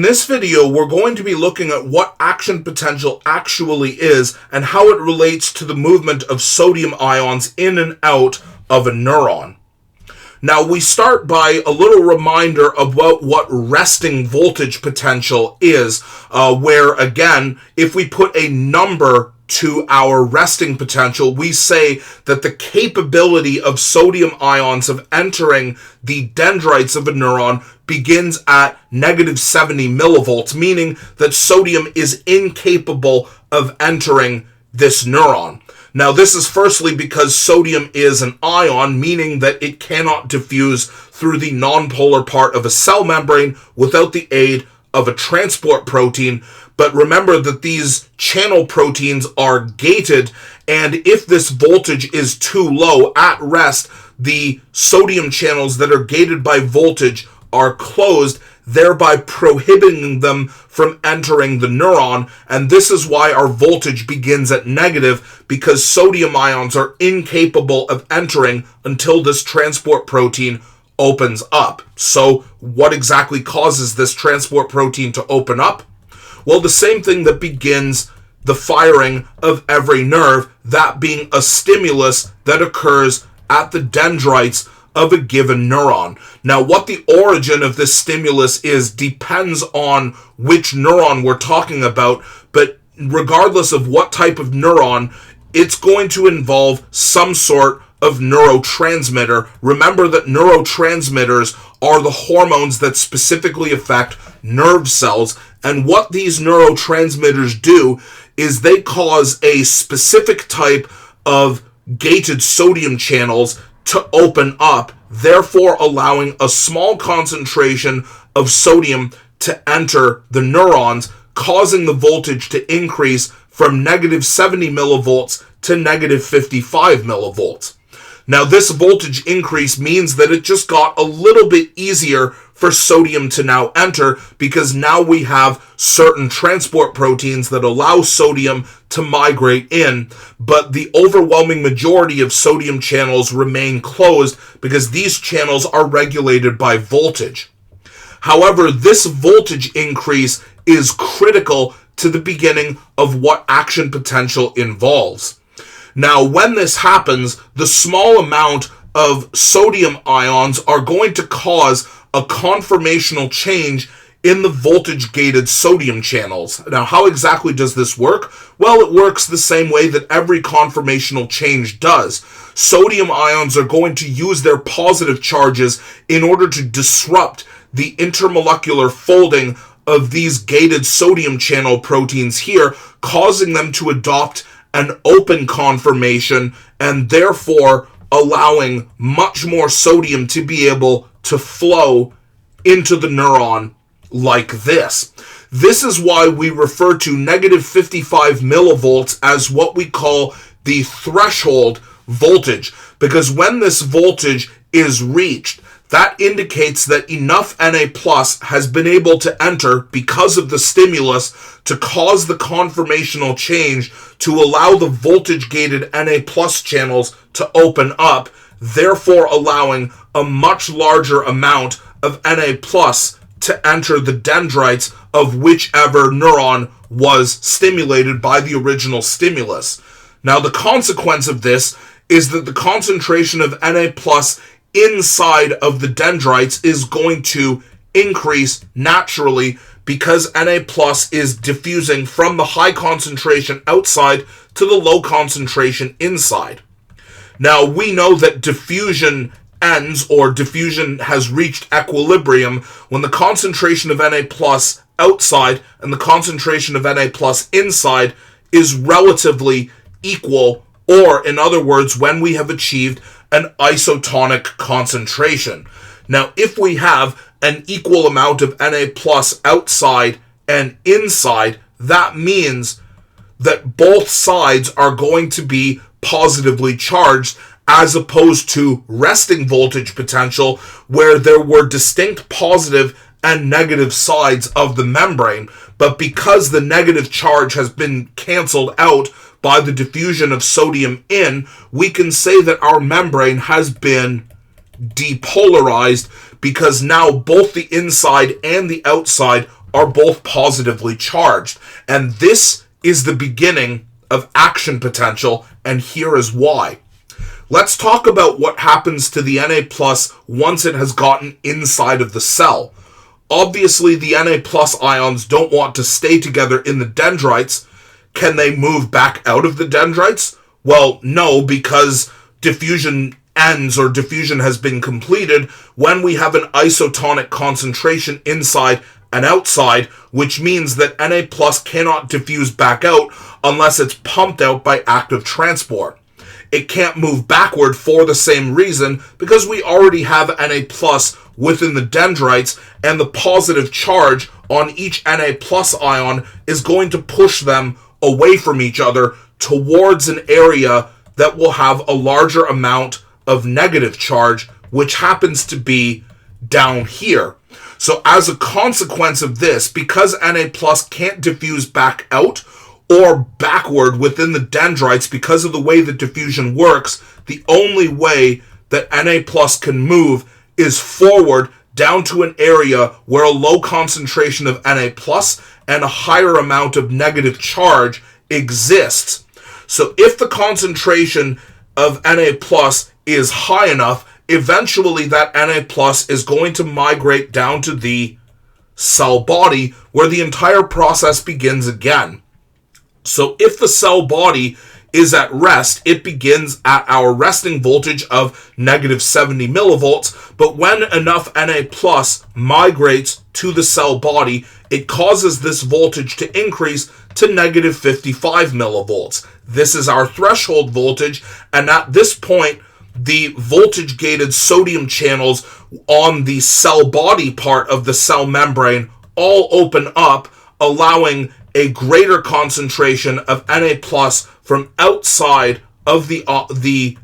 In this video, we're going to be looking at what action potential actually is and how it relates to the movement of sodium ions in and out of a neuron. Now, we start by a little reminder about what resting voltage potential is, where, again, if we put a number to our resting potential, we say that the capability of sodium ions of entering the dendrites of a neuron begins at -70 millivolts, meaning that sodium is incapable of entering this neuron. Now, this is firstly because sodium is an ion, meaning that it cannot diffuse through the nonpolar part of a cell membrane without the aid of a transport protein. But remember that these channel proteins are gated, and if this voltage is too low at rest, the sodium channels that are gated by voltage are closed, thereby prohibiting them from entering the neuron. And this is why our voltage begins at negative, because sodium ions are incapable of entering until this transport protein opens up. So what exactly causes this transport protein to open up? Well, the same thing that begins the firing of every nerve, that being a stimulus that occurs at the dendrites of a given neuron. Now, what the origin of this stimulus is depends on which neuron we're talking about, but regardless of what type of neuron, it's going to involve some sort of neurotransmitter. Remember that neurotransmitters are the hormones that specifically affect nerve cells, and what these neurotransmitters do is they cause a specific type of gated sodium channels to open up, therefore allowing a small concentration of sodium to enter the neurons, causing the voltage to increase from -70 millivolts to -55 millivolts. Now, this voltage increase means that it just got a little bit easier for sodium to now enter, because now we have certain transport proteins that allow sodium to migrate in, but the overwhelming majority of sodium channels remain closed because these channels are regulated by voltage. However, this voltage increase is critical to the beginning of what action potential involves. Now, when this happens, the small amount of sodium ions are going to cause a conformational change in the voltage-gated sodium channels. Now, how exactly does this work? Well, it works the same way that every conformational change does. Sodium ions are going to use their positive charges in order to disrupt the intermolecular folding of these gated sodium channel proteins here, causing them to adopt an open conformation and therefore allowing much more sodium to be able to flow into the neuron like this. This is why we refer to -55 millivolts as what we call the threshold voltage, because when this voltage is reached, that indicates that enough Na+ has been able to enter because of the stimulus to cause the conformational change to allow the voltage-gated Na+ channels to open up, therefore allowing a much larger amount of Na+ to enter the dendrites of whichever neuron was stimulated by the original stimulus. Now, the consequence of this is that the concentration of Na+ inside of the dendrites is going to increase naturally, because Na+ is diffusing from the high concentration outside to the low concentration inside. Now, we know that diffusion ends, or diffusion has reached equilibrium, when the concentration of Na+ outside and the concentration of Na+ inside is relatively equal, or in other words, when we have achieved an isotonic concentration. Now, if we have an equal amount of Na+ outside and inside, that means that both sides are going to be positively charged, as opposed to resting voltage potential, where there were distinct positive and negative sides of the membrane. But because the negative charge has been canceled out by the diffusion of sodium in, we can say that our membrane has been depolarized, because now both the inside and the outside are both positively charged. And this is the beginning of action potential, and here is why. Let's talk about what happens to the Na plus once it has gotten inside of the cell. Obviously, the Na plus ions don't want to stay together in the dendrites. Can they move back out of the dendrites? Well, no, because diffusion ends, or diffusion has been completed when we have an isotonic concentration inside and outside, which means that Na plus cannot diffuse back out unless it's pumped out by active transport. It can't move backward for the same reason, because we already have Na plus within the dendrites, and the positive charge on each Na plus ion is going to push them away from each other towards an area that will have a larger amount of negative charge, which happens to be down here. So as a consequence of this, because Na plus can't diffuse back out or backward within the dendrites because of the way that diffusion works, the only way that Na plus can move is forward down to an area where a low concentration of Na plus and a higher amount of negative charge exists. So if the concentration of Na plus is high enough, eventually that Na plus is going to migrate down to the cell body, where the entire process begins again. So if the cell body is at rest, it begins at our resting voltage of negative 70 millivolts, but when enough Na plus migrates to the cell body, it causes this voltage to increase to negative 55 millivolts. This is our threshold voltage, and at this point, the voltage-gated sodium channels on the cell body part of the cell membrane all open up, allowing a greater concentration of Na plus from outside of the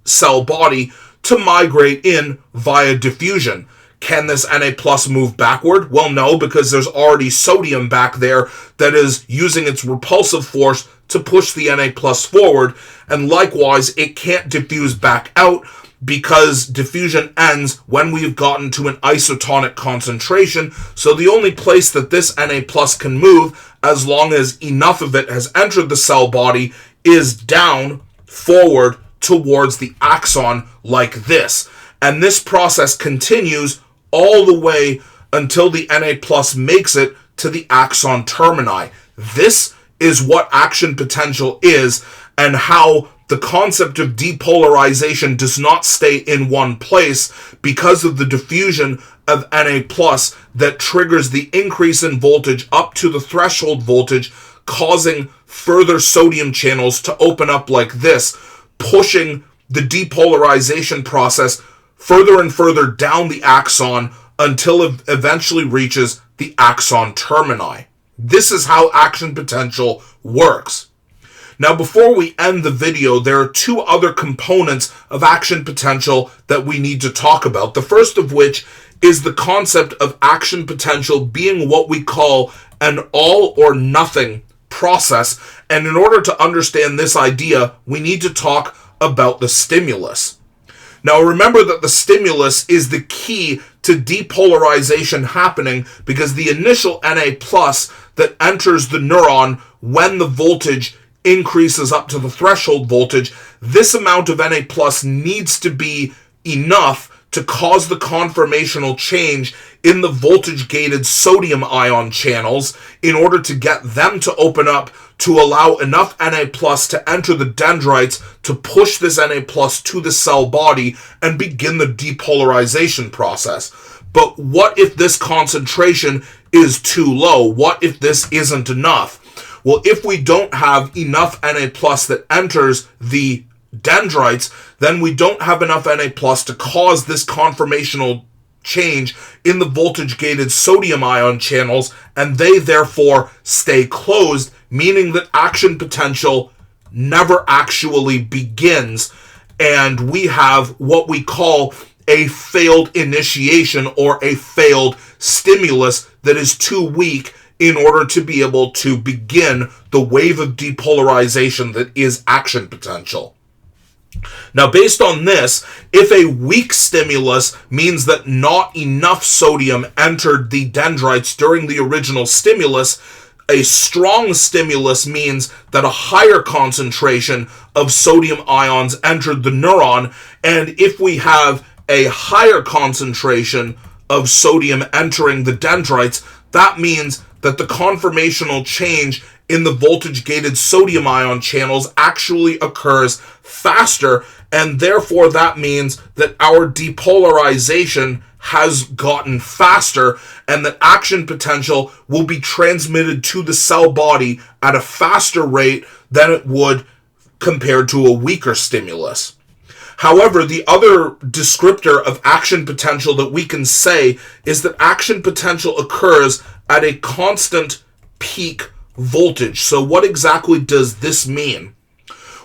cell body to migrate in via diffusion. Can this Na plus move backward? Well, no, because there's already sodium back there that is using its repulsive force to push the Na plus forward, and likewise, it can't diffuse back out because diffusion ends when we've gotten to an isotonic concentration. So the only place that this Na plus can move, as long as enough of it has entered the cell body, is down, forward, towards the axon like this. And this process continues all the way until the Na plus makes it to the axon termini. This is what action potential is, and how the concept of depolarization does not stay in one place because of the diffusion of Na plus that triggers the increase in voltage up to the threshold voltage, causing further sodium channels to open up like this, pushing the depolarization process further and further down the axon until it eventually reaches the axon termini. This is how action potential works. Now, before we end the video, there are two other components of action potential that we need to talk about. The first of which is the concept of action potential being what we call an all or nothing process. And in order to understand this idea, we need to talk about the stimulus. Now, remember that the stimulus is the key to depolarization happening, because the initial Na plus that enters the neuron when the voltage increases up to the threshold voltage, this amount of Na plus needs to be enough to cause the conformational change in the voltage-gated sodium ion channels in order to get them to open up to allow enough Na plus to enter the dendrites to push this Na plus to the cell body and begin the depolarization process. But what if this concentration is too low? What if this isn't enough? Well, if we don't have enough Na plus that enters the dendrites, then we don't have enough Na plus to cause this conformational change in the voltage-gated sodium ion channels, and they therefore stay closed, meaning that action potential never actually begins, and we have what we call a failed initiation or a failed stimulus that is too weak in order to be able to begin the wave of depolarization that is action potential. Now, based on this, if a weak stimulus means that not enough sodium entered the dendrites during the original stimulus, a strong stimulus means that a higher concentration of sodium ions entered the neuron, and if we have a higher concentration of sodium entering the dendrites, that means that the conformational change in the voltage-gated sodium ion channels actually occurs faster, and therefore that means that our depolarization has gotten faster and that action potential will be transmitted to the cell body at a faster rate than it would compared to a weaker stimulus. However, the other descriptor of action potential that we can say is that action potential occurs at a constant peak voltage. So what exactly does this mean?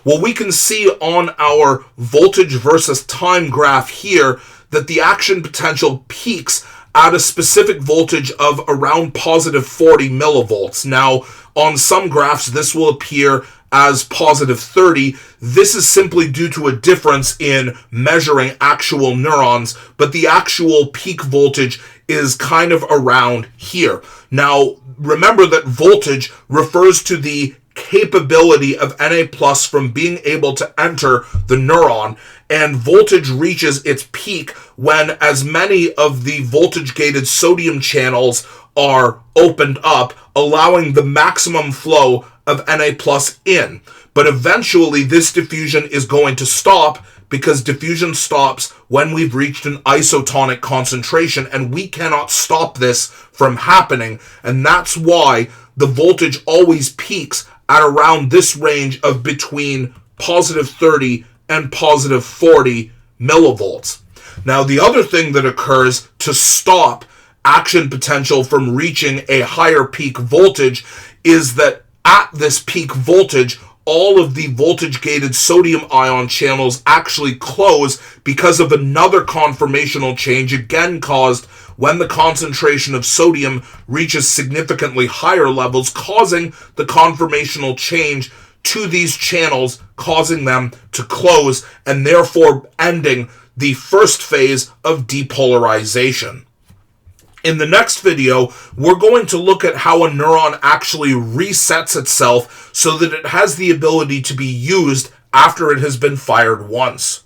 Well, we can see on our voltage versus time graph here that the action potential peaks at a specific voltage of around positive 40 millivolts. Now, on some graphs, this will appear as positive 30. This is simply due to a difference in measuring actual neurons, but the actual peak voltage is kind of around here. Now, remember that voltage refers to the capability of Na plus from being able to enter the neuron, and voltage reaches its peak when as many of the voltage-gated sodium channels are opened up, allowing the maximum flow of Na plus in. But eventually this diffusion is going to stop, because diffusion stops when we've reached an isotonic concentration, and we cannot stop this from happening, and that's why the voltage always peaks at around this range of between positive 30 and positive 40 millivolts. Now, the other thing that occurs to stop action potential from reaching a higher peak voltage is that at this peak voltage, all of the voltage-gated sodium ion channels actually close because of another conformational change, again caused when the concentration of sodium reaches significantly higher levels, causing the conformational change to these channels, causing them to close, and therefore ending the first phase of depolarization. In the next video, we're going to look at how a neuron actually resets itself so that it has the ability to be used after it has been fired once.